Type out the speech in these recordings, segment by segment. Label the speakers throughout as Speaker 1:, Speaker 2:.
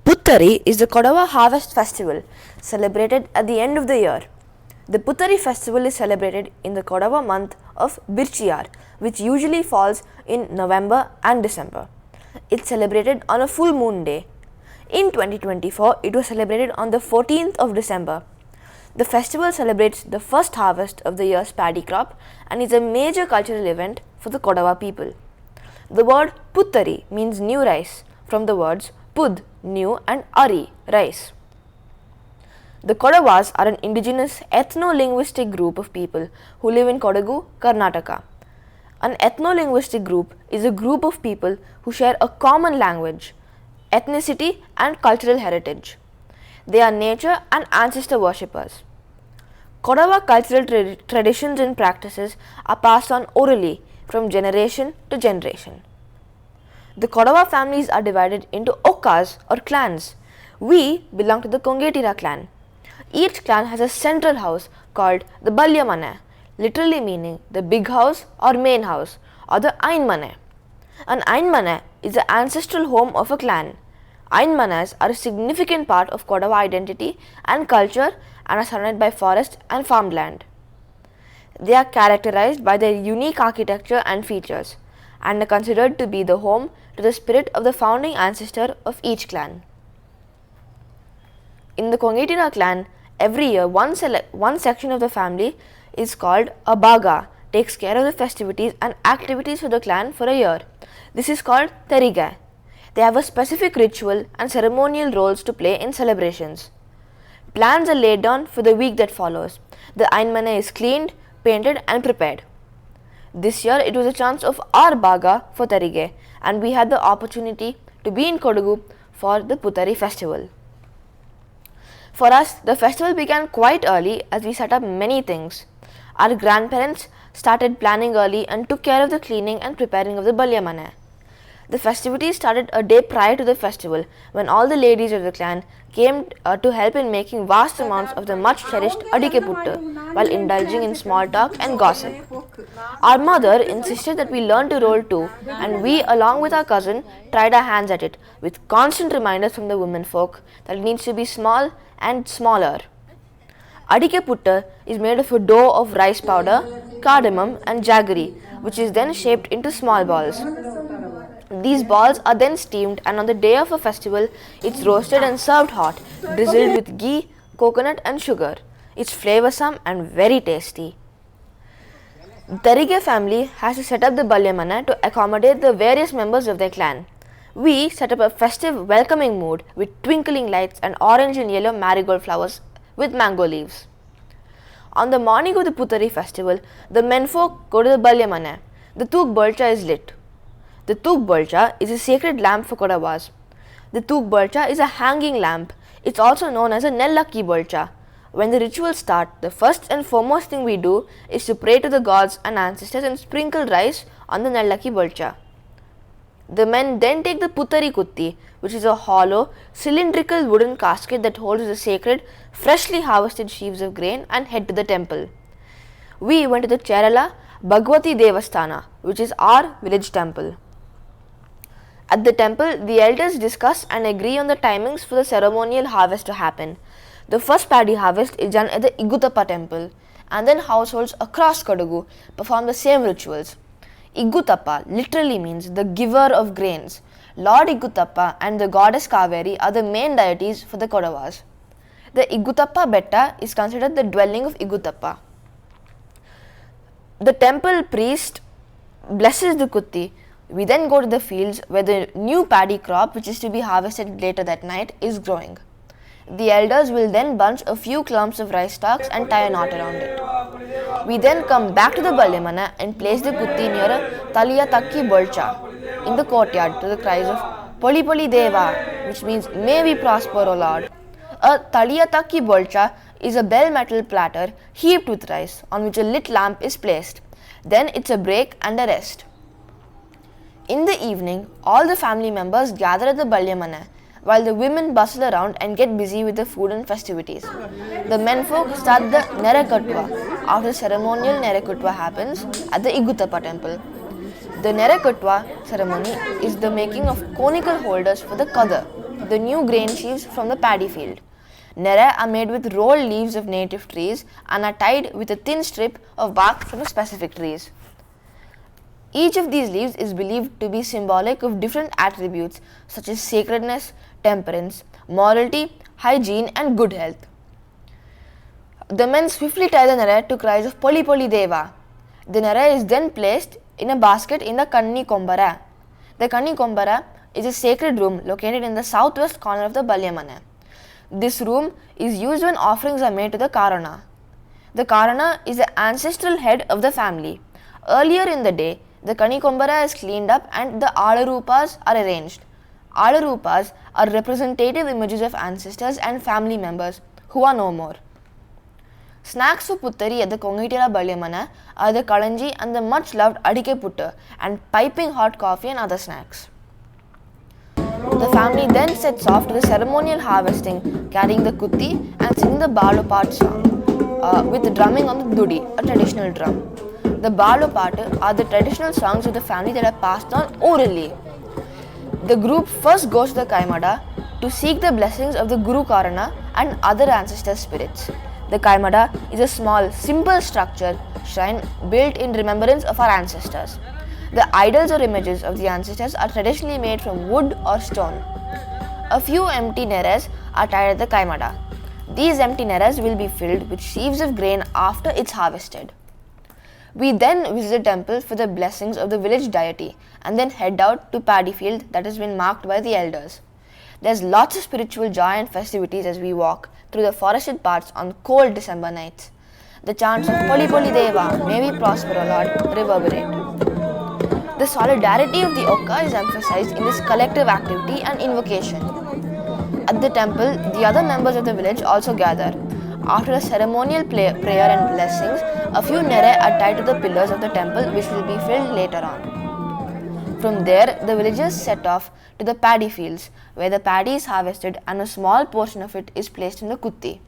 Speaker 1: Puthari is the Kodava Harvest Festival celebrated at the end of the year. The Puthari festival is celebrated in the Kodava month of Birchiyar, which usually falls in November and December. It's celebrated on a full moon day. In 2024, it was celebrated on the 14th of December. The festival celebrates the first harvest of the year's paddy crop and is a major cultural event for the Kodava people. The word Puthari means new rice from the words Pud, new, and Ari, rice. The Kodavas are an indigenous ethno-linguistic group of people who live in Kodagu, Karnataka. An ethno-linguistic group is a group of people who share a common language, ethnicity, and cultural heritage. They are nature and ancestor worshippers. Kodava cultural traditions and practices are passed on orally from generation to generation. The Kodava families are divided into okkas or clans. We belong to the Kongetira clan. Each clan has a central house called the Balyamane, literally meaning the big house or main house, or the Ainmane. An Ainmane is the ancestral home of a clan. Ainmanas are a significant part of Kodava identity and culture and are surrounded by forest and farmland. They are characterized by their unique architecture and features and are considered to be the home to the spirit of the founding ancestor of each clan. In the Kongetira clan, every year one section of the family is called a baga, takes care of the festivities and activities for the clan for a year. This is called Teriga. They have a specific ritual and ceremonial roles to play in celebrations. Plans are laid down for the week that follows. The Ainmane is cleaned, painted and prepared. This year it was a chance of our baga for Terige and we had the opportunity to be in Kodagu for the Puthari festival. For us, the festival began quite early as we set up many things. Our grandparents started planning early and took care of the cleaning and preparing of the Balyamane. The festivities started a day prior to the festival when all the ladies of the clan came to help in making vast amounts of the much cherished adike puttu while indulging in small talk and gossip. Our mother insisted that we learn to roll too, and we, along with our cousin, tried our hands at it with constant reminders from the women folk that it needs to be small and smaller. Adike puttu is made of a dough of rice powder, cardamom and jaggery, which is then shaped into small balls. These balls are then steamed and on the day of a festival, it's roasted and served hot, drizzled with ghee, coconut and sugar. It's flavoursome and very tasty. The Terige family has to set up the Balyamana to accommodate the various members of their clan. We set up a festive, welcoming mood with twinkling lights and orange and yellow marigold flowers with mango leaves. On the morning of the Puthari festival, the menfolk go to the Balyamana. The Thakk Bolcha is lit. The Thakk Bolcha is a sacred lamp for Kodavas. The Thakk Bolcha is a hanging lamp. It's also known as a Nellakki Bolcha. When the rituals start, the first and foremost thing we do is to pray to the gods and ancestors and sprinkle rice on the Nellakki Bolcha. The men then take the Puthari Kutti, which is a hollow, cylindrical wooden casket that holds the sacred, freshly harvested sheaves of grain and head to the temple. We went to the Cherala Bhagwati Devasthana, which is our village temple. At the temple, the elders discuss and agree on the timings for the ceremonial harvest to happen. The first paddy harvest is done at the Igutappa temple, and then households across Kodagu perform the same rituals. Igutappa literally means the giver of grains. Lord Igutappa and the goddess Kaveri are the main deities for the Kodavas. The Igutappa Betta is considered the dwelling of Igutappa. The temple priest blesses the Kutti. We then go to the fields where the new paddy crop, which is to be harvested later that night, is growing. The elders will then bunch a few clumps of rice stalks and tie a knot around it. We then come back to the Balyamana and place the Kutti near a Taliya Takki Bolcha in the courtyard to the cries of Poli Poli Deva, which means may we prosper, O Lord. A Taliya Takki Bolcha is a bell metal platter heaped with rice on which a lit lamp is placed. Then it's a break and a rest. In the evening, all the family members gather at the Balyamana while the women bustle around and get busy with the food and festivities. The menfolk start the Nerakatwa after ceremonial Nerakutwa happens at the Igutappa temple. The Nerakutwa ceremony is the making of conical holders for the Kada, the new grain sheaves from the paddy field. Nere are made with rolled leaves of native trees and are tied with a thin strip of bark from specific trees. Each of these leaves is believed to be symbolic of different attributes such as sacredness, temperance, morality, hygiene, and good health. The men swiftly tie the nere to cries of Poli Poli Deva. The nere is then placed in a basket in the Kanni Kombara. The Kanni Kombara is a sacred room located in the southwest corner of the Balyamana. This room is used when offerings are made to the Karana. The Karana is the ancestral head of the family. Earlier in the day, the Kanni Kombara is cleaned up and the Alarupas are arranged. Alarupas are representative images of ancestors and family members who are no more. Snacks for Puthari at the Kongitira Balyamana are the kalanji and the much loved adike puttu and piping hot coffee and other snacks. The family then sets off to the ceremonial harvesting, carrying the kutti and singing the Balopad song with drumming on the dudi, a traditional drum. The Balopad are the traditional songs of the family that are passed on orally. The group first goes to the Kaimada to seek the blessings of the Guru Karana and other ancestor spirits. The Kaimada is a small, simple structure shrine built in remembrance of our ancestors. The idols or images of the ancestors are traditionally made from wood or stone. A few empty neres are tied at the Kaimada. These empty neres will be filled with sheaves of grain after it's harvested. We then visit the temple for the blessings of the village deity and then head out to paddy field that has been marked by the elders. There's lots of spiritual joy and festivities as we walk through the forested parts on cold December nights. The chants of Poli Poli Deva, may we prosper, O Lord, reverberate. The solidarity of the Okka is emphasized in this collective activity and invocation. At the temple, the other members of the village also gather. After a ceremonial prayer and blessings, a few nere are tied to the pillars of the temple which will be filled later on. From there, the villagers set off to the paddy fields where the paddy is harvested and a small portion of it is placed in the kutti.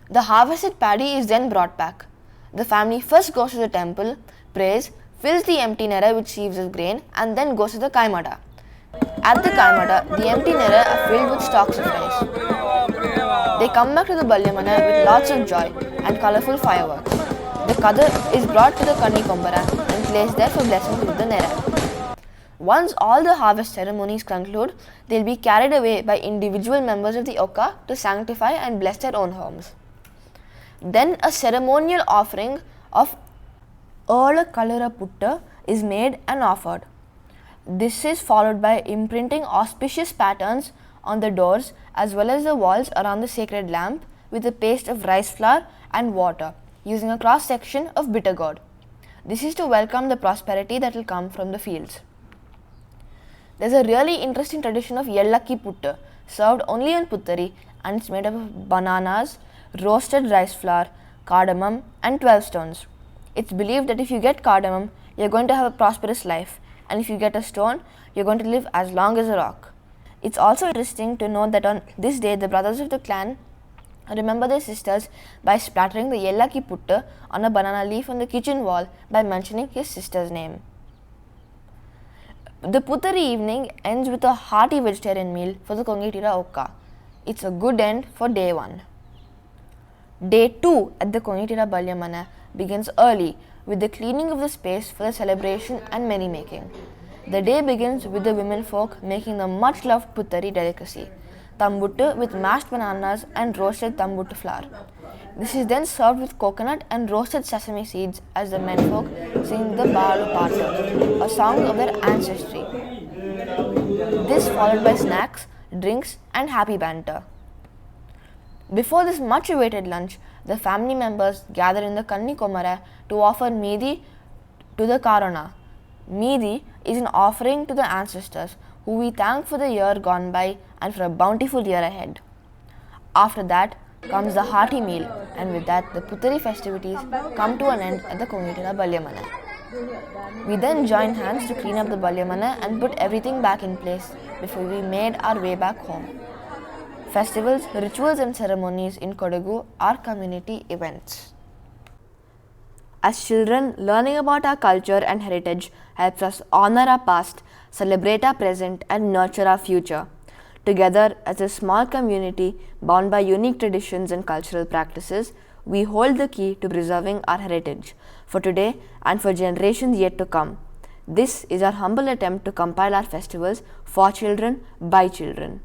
Speaker 1: The harvested paddy is then brought back. The family first goes to the temple, prays, fills the empty nere with sheaves of grain and then goes to the Kaimada. At the Kaimada, the empty nere are filled with stalks of rice. They come back to the Balyamana with lots of joy and colourful fireworks. The Kadar is brought to the Kanni Kombara and placed there for blessings with the nere. Once all the harvest ceremonies conclude, they will be carried away by individual members of the Okka to sanctify and bless their own homes. Then a ceremonial offering of Ola Kalura Putta is made and offered. This is followed by imprinting auspicious patterns on the doors as well as the walls around the sacred lamp with a paste of rice flour and water using a cross section of bitter gourd. This is to welcome the prosperity that will come from the fields. There is a really interesting tradition of Yellakki Puttu served only on Puthari and it's made up of bananas, roasted rice flour, cardamom and 12 stones. It's believed that if you get cardamom, you're going to have a prosperous life, and if you get a stone, you're going to live as long as a rock. It's also interesting to note that on this day, the brothers of the clan remember their sisters by splattering the Yellakki Puttu on a banana leaf on the kitchen wall by mentioning his sister's name. The Puthari evening ends with a hearty vegetarian meal for the Kongitira Okka. It's a good end for day 1. Day 2 at the Kongitira Balyamana begins early with the cleaning of the space for the celebration and merrymaking. The day begins with the women folk making the much loved Puthari delicacy, tambuttu with mashed bananas and roasted tambuttu flour. This is then served with coconut and roasted sesame seeds as the men folk sing the Balu Patu, a song of their ancestry. This followed by snacks, drinks and happy banter. Before this much awaited lunch, the family members gather in the Kanni Komara to offer Meedi to the Karana. Meedi is an offering to the ancestors who we thank for the year gone by and for a bountiful year ahead. After that comes the hearty meal, and with that the Puthari festivities come to an end at the Kongitira Balyamana. We then join hands to clean up the Balyamana and put everything back in place before we made our way back home. Festivals, rituals and ceremonies in Kodagu are community events. As children, learning about our culture and heritage helps us honor our past, celebrate our present and nurture our future. Together, as a small community bound by unique traditions and cultural practices, we hold the key to preserving our heritage for today and for generations yet to come. This is our humble attempt to compile our festivals for children by children.